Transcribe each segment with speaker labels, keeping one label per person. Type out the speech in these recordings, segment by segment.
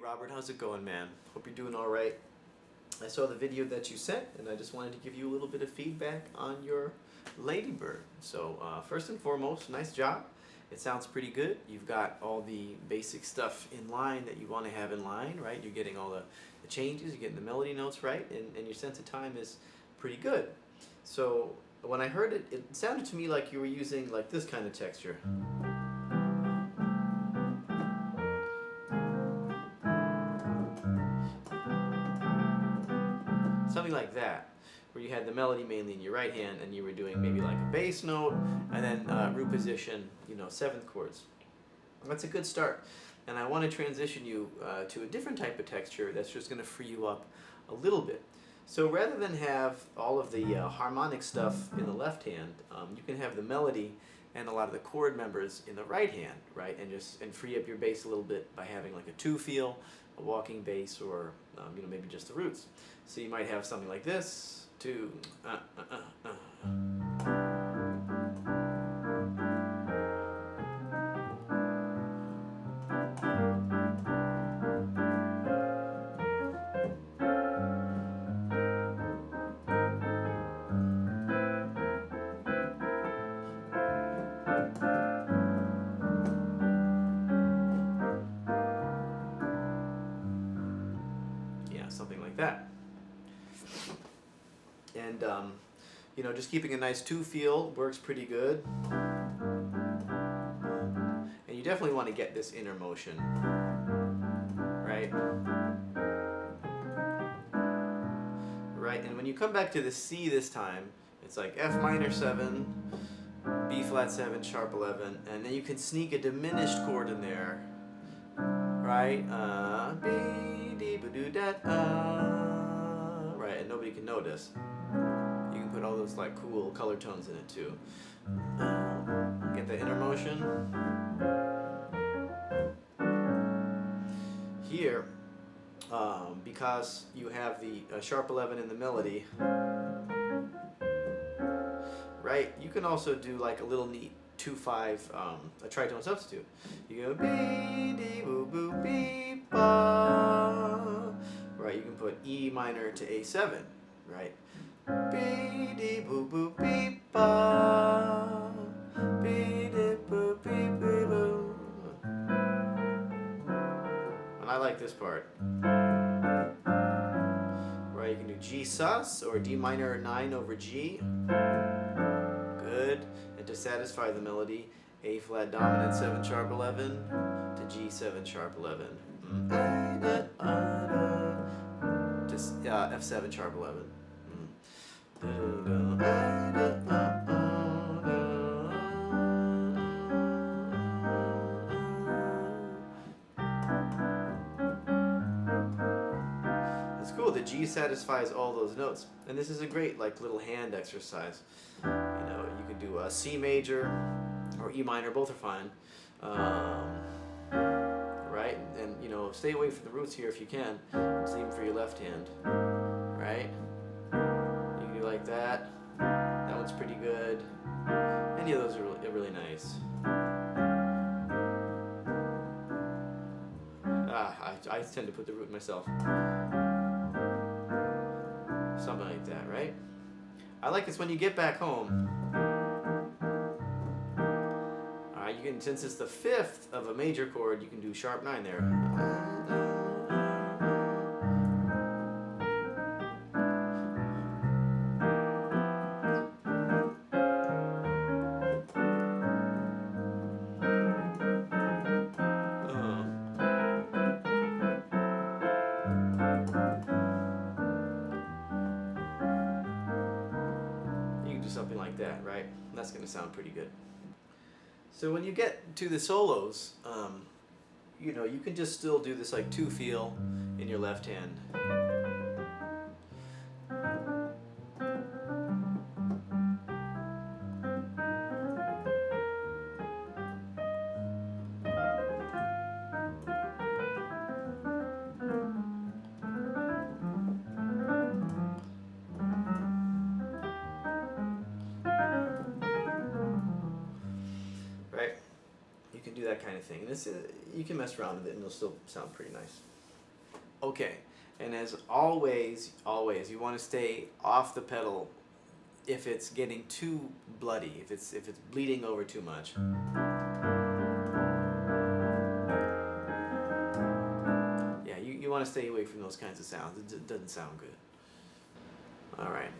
Speaker 1: Robert, how's it going, man? Hope you're doing all right. I saw the video that you sent, and I just wanted to give you a little bit of feedback on your Ladybird. So first and foremost, nice job. It sounds pretty good. You've got all the basic stuff in line that you want to have in line, right? You're getting all the changes, you're getting the melody notes right, and your sense of time is pretty good. So when I heard it, it sounded to me like you were using like this kind of texture. Something like that, where you had the melody mainly in your right hand and you were doing maybe like a bass note and then root position, you know, seventh chords. That's a good start. And I want to transition you to a different type of texture that's just going to free you up a little bit. So rather than have all of the harmonic stuff in the left hand, you can have the melody and a lot of the chord members in the right hand, right? And free up your bass a little bit by having like a two feel, a walking bass, or you know, maybe just the roots. So you might have something like this, two, yeah, something like that. And you know, just keeping a nice two feel works pretty good. And you definitely want to get this inner motion, right? Right, and when you come back to the C this time, it's like F minor 7, B flat 7, sharp 11, and then you can sneak a diminished chord in there, right? B, D, ba, do, da, right, and nobody can notice. You can put all those like cool color tones in it too. Get the inner motion. Here, because you have the sharp 11 in the melody, right, you can also do like a little neat 2-5 a tritone substitute. You go B, D, boo, boo, B, ba. Right, you can put E minor to A7, right? B, D, boo, boo, B, ba. B, D, boo, B, boo, boo. And I like this part. Right, you can do G sus or D minor 9 over G. Good. And to satisfy the melody, A flat dominant 7 sharp 11 to G7 sharp 11. To F7 sharp 11. It's cool. The G satisfies all those notes, and this is a great like little hand exercise. You know, you can do a C major or E minor, both are fine. Right, and you know, stay away from the roots here if you can. Same for your left hand. Right. You can do like that. That one's pretty good. Any of those are really nice. I tend to put the root myself. Something like that, right? I like this when you get back home. Alright, you can, since it's the fifth of a major chord, you can do sharp 9 there. Something like that, right? That's going to sound pretty good. So when you get to the solos, you know, you can just still do this like two feel in your left hand. You can do that kind of thing. And you can mess around with it and it'll still sound pretty nice. Okay, and as always, you want to stay off the pedal if it's getting too bloody, if it's bleeding over too much. Yeah, you want to stay away from those kinds of sounds. It doesn't sound good. All right.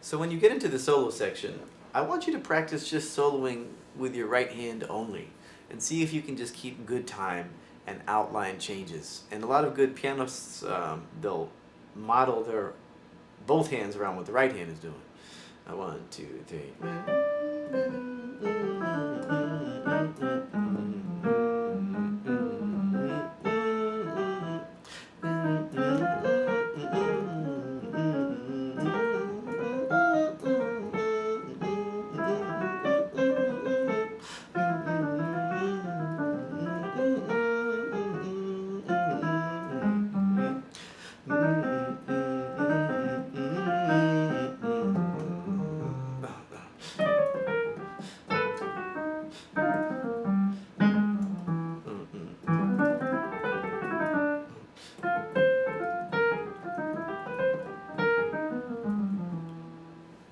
Speaker 1: So when you get into the solo section, I want you to practice just soloing with your right hand only and see if you can just keep good time and outline changes. And a lot of good pianists, they'll model their both hands around what the right hand is doing. 1, 2, 3.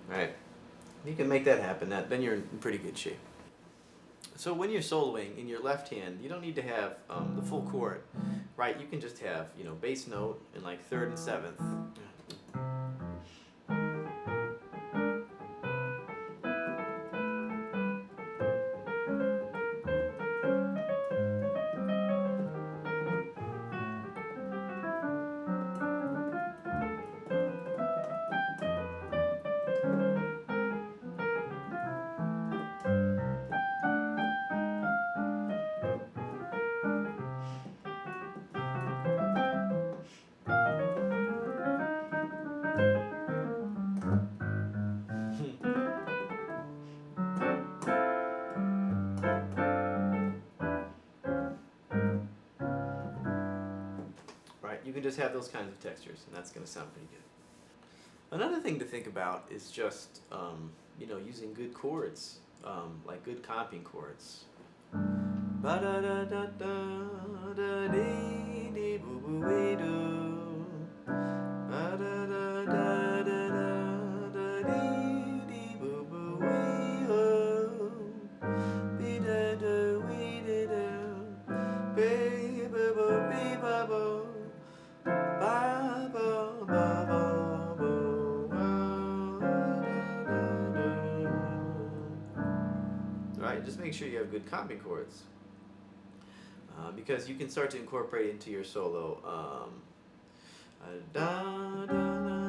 Speaker 1: Right. You can make that happen. Then you're in pretty good shape. So when you're soloing in your left hand, you don't need to have the full chord, right? You can just have, bass note in like 3rd and 7th. Right, you can just have those kinds of textures, and that's going to sound pretty good. Another thing to think about is just, using good chords, like good comping chords. Ba da da da da da dee dee boo boo wee doo. Ba da da da da da da dee dee boo boo wee oh. Be da da wee da da. Be ba bo be ba bo. Ba bo ba bo bo. Right, just make sure you have good comping chords. Because you can start to incorporate into your solo. Da, da, da.